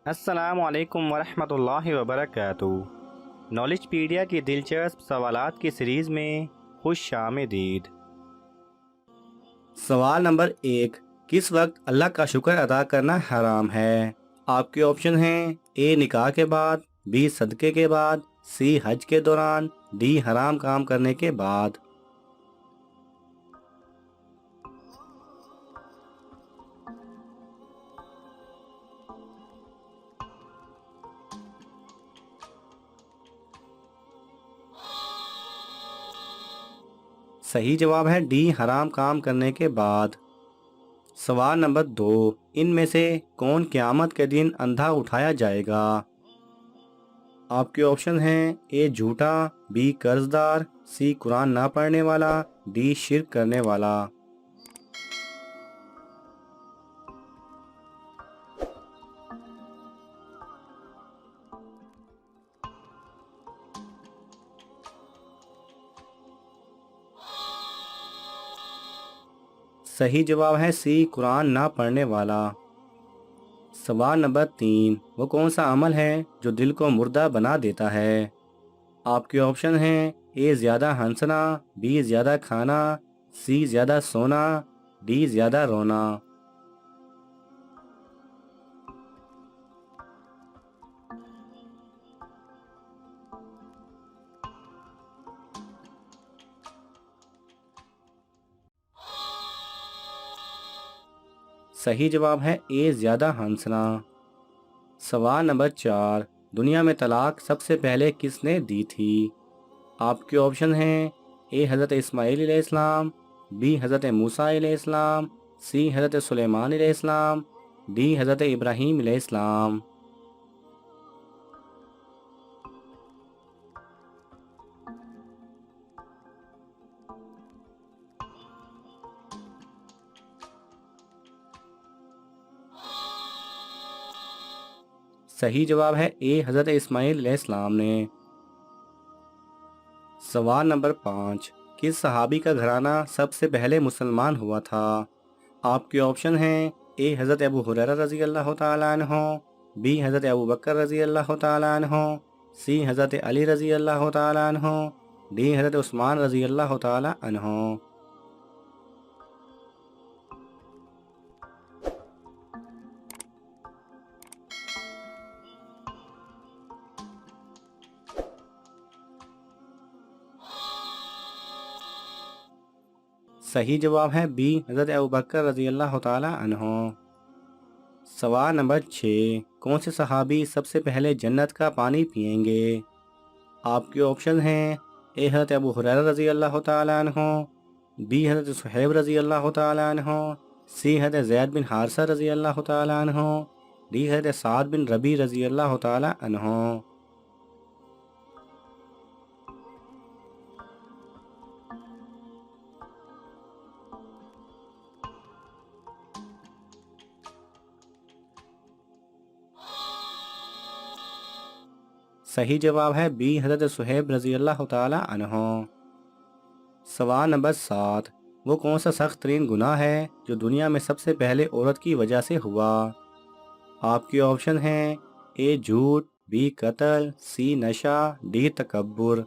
السلام علیکم ورحمۃ اللہ وبرکاتہ۔ نالج پیڈیا کی دلچسپ سوالات کی سیریز میں خوش آمدید۔ سوال نمبر 1، کس وقت اللہ کا شکر ادا کرنا حرام ہے؟ آپ کے آپشن ہیں: اے نکاح کے بعد، بی صدقے کے بعد، سی حج کے دوران، ڈی حرام کام کرنے کے بعد۔ صحیح جواب ہے ڈی، حرام کام کرنے کے بعد۔ سوال نمبر 2، ان میں سے کون قیامت کے دن اندھا اٹھایا جائے گا؟ آپ کے آپشن ہیں: اے جھوٹا، بی قرض دار، سی قرآن نہ پڑھنے والا، ڈی شرک کرنے والا۔ صحیح جواب ہے سی، قرآن نہ پڑھنے والا۔ سوال نمبر 3، وہ کون سا عمل ہے جو دل کو مردہ بنا دیتا ہے؟ آپ کے آپشن ہیں: اے زیادہ ہنسنا، بی زیادہ کھانا، سی زیادہ سونا، ڈی زیادہ رونا۔ صحیح جواب ہے اے زیادہ ہنسنا۔ سوال نمبر 4، دنیا میں طلاق سب سے پہلے کس نے دی تھی؟ آپ کے آپشن ہیں: اے حضرت اسماعیل علیہ السلام، بی حضرت موسیٰ علیہ السلام، سی حضرت سلیمان علیہ السلام، ڈی حضرت ابراہیم علیہ السلام۔ صحیح جواب ہے اے حضرت اسماعیل علیہ السلام نے۔ سوال نمبر 5، کس صحابی کا گھرانہ سب سے پہلے مسلمان ہوا تھا؟ آپ کے آپشن ہیں: اے حضرت ابو ہریرہ رضی اللہ تعالیٰ عنہ، بی حضرت ابو بکر رضی اللہ تعالیٰ عنہ، سی حضرت علی رضی اللہ تعالیٰ عنہ، ڈی حضرت عثمان رضی اللہ تعالیٰ عنہ۔ صحیح جواب ہے بی، حضرت ابوبکر رضی اللہ تعالیٰ عنہ۔ سوال نمبر 6، کون سے صحابی سب سے پہلے جنت کا پانی پئیں گے؟ آپ کے آپشن ہیں: اے حضرت ابو ہریرہ رضی اللہ تعالیٰ عنہ، بی حضرت صہیب رضی اللہ تعالیٰ عنہ، سی حضرت زید بن حارثہ رضی اللہ تعالیٰ عنہ، ڈی حضرت سعد بن ربیع رضی اللہ تعالیٰ عنہ۔ صحیح جواب ہے بی، حضرت صہیب رضی اللہ تعالیٰ عنہ۔ سوال نمبر 7، وہ کون سا سخت ترین گناہ ہے جو دنیا میں سب سے پہلے عورت کی وجہ سے ہوا؟ آپ کے آپشن ہیں: اے جھوٹ، بی قتل، سی نشہ، ڈی تکبر۔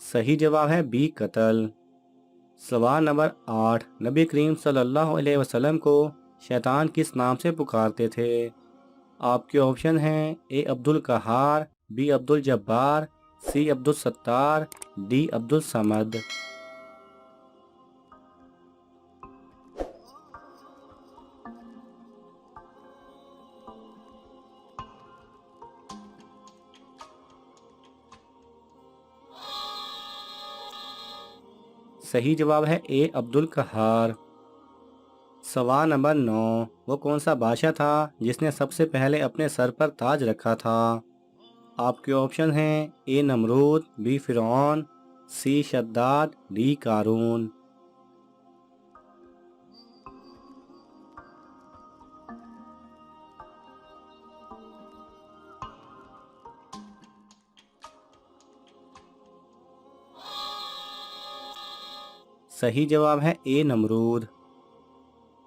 صحیح جواب ہے بی قتل۔ سوال نمبر 8، نبی کریم صلی اللہ علیہ وسلم کو شیطان کس نام سے پکارتے تھے؟ آپ کے آپشن ہیں: اے عبد القہار، be Abdul الجبار، C Abdul Sattar, D عبد الصمد۔ صحیح جواب ہے اے عبد القہار۔ سوال نمبر 9، وہ کون سا بادشاہ تھا جس نے سب سے پہلے اپنے سر پر تاج رکھا تھا؟ آپ کے آپشن ہیں: اے نمرود، بی فرعون، سی شداد، ڈی قارون۔ صحیح جواب ہے اے نمرود۔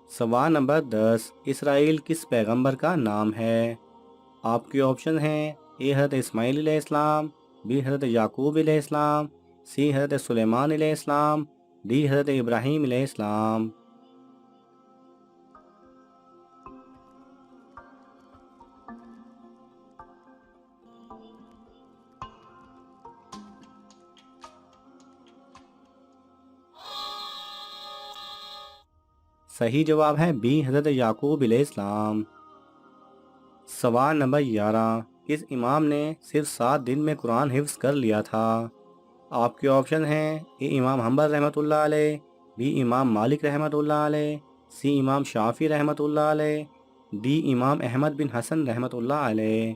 سوال نمبر 10، اسرائیل کس پیغمبر کا نام ہے؟ آپ کے آپشن ہیں اے حضرت اسماعیل علیہ السلام، بی حضرت یعقوب علیہ السلام، سی حضرت سلیمان علیہ السلام، ڈی حضرت ابراہیم علیہ السلام۔ صحیح جواب ہے بی حضرت یعقوب علیہ السلام۔ سوال نمبر 11، کس امام نے صرف 7 دن میں قرآن حفظ کر لیا تھا؟ آپ کے آپشن ہیں اے امام حنبل رحمۃ اللہ علیہ، بی امام مالک رحمۃ اللہ علیہ، سی امام شافعی رحمۃ اللہ علیہ، ڈی امام احمد بن حسن رحمۃ اللہ علیہ۔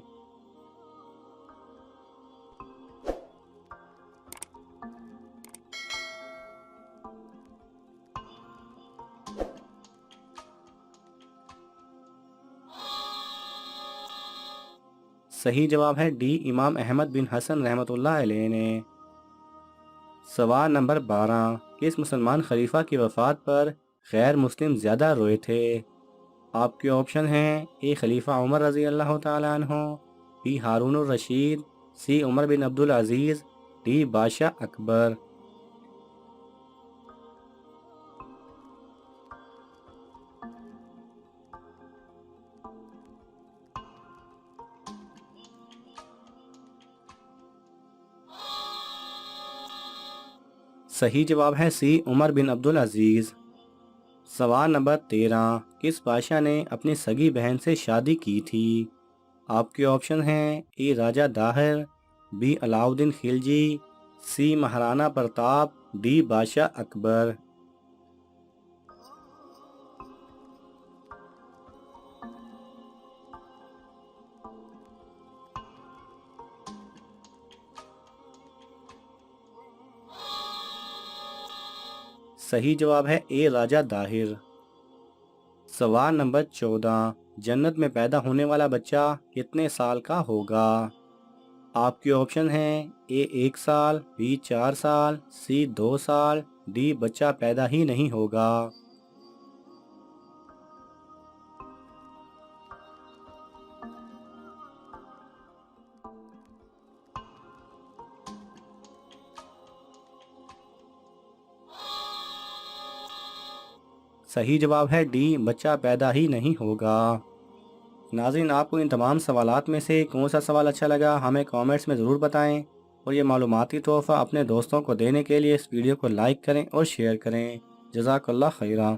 صحیح جواب ہے ڈی امام احمد بن حسن رحمۃ اللہ علیہ نے۔ سوال نمبر 12، کس مسلمان خلیفہ کی وفات پر غیر مسلم زیادہ روئے تھے؟ آپ کے آپشن ہیں اے خلیفہ عمر رضی اللہ تعالیٰ عنہ، بی ہارون الرشید، سی عمر بن عبدالعزیز، ڈی بادشاہ اکبر۔ صحیح جواب ہے سی عمر بن عبدالعزیز۔ سوال نمبر 13، کس بادشاہ نے اپنی سگی بہن سے شادی کی تھی؟ آپ کے آپشن ہیں A Raja Dahir, B Alauddin Khilji, C Maharana Pratap, D بادشاہ اکبر۔ صحیح جواب ہے اے راجہ داہر۔ سوال نمبر 14، جنت میں پیدا ہونے والا بچہ کتنے سال کا ہوگا؟ آپ کے آپشن ہیں اے 1 سال، بی 4 سال، سی 2 سال، ڈی بچہ پیدا ہی نہیں ہوگا۔ صحیح جواب ہے ڈی بچہ پیدا ہی نہیں ہوگا۔ ناظرین، آپ کو ان تمام سوالات میں سے کون سا سوال اچھا لگا ہمیں کامنٹس میں ضرور بتائیں، اور یہ معلوماتی تحفہ اپنے دوستوں کو دینے کے لیے اس ویڈیو کو لائک کریں اور شیئر کریں۔ جزاک اللہ خیرہ۔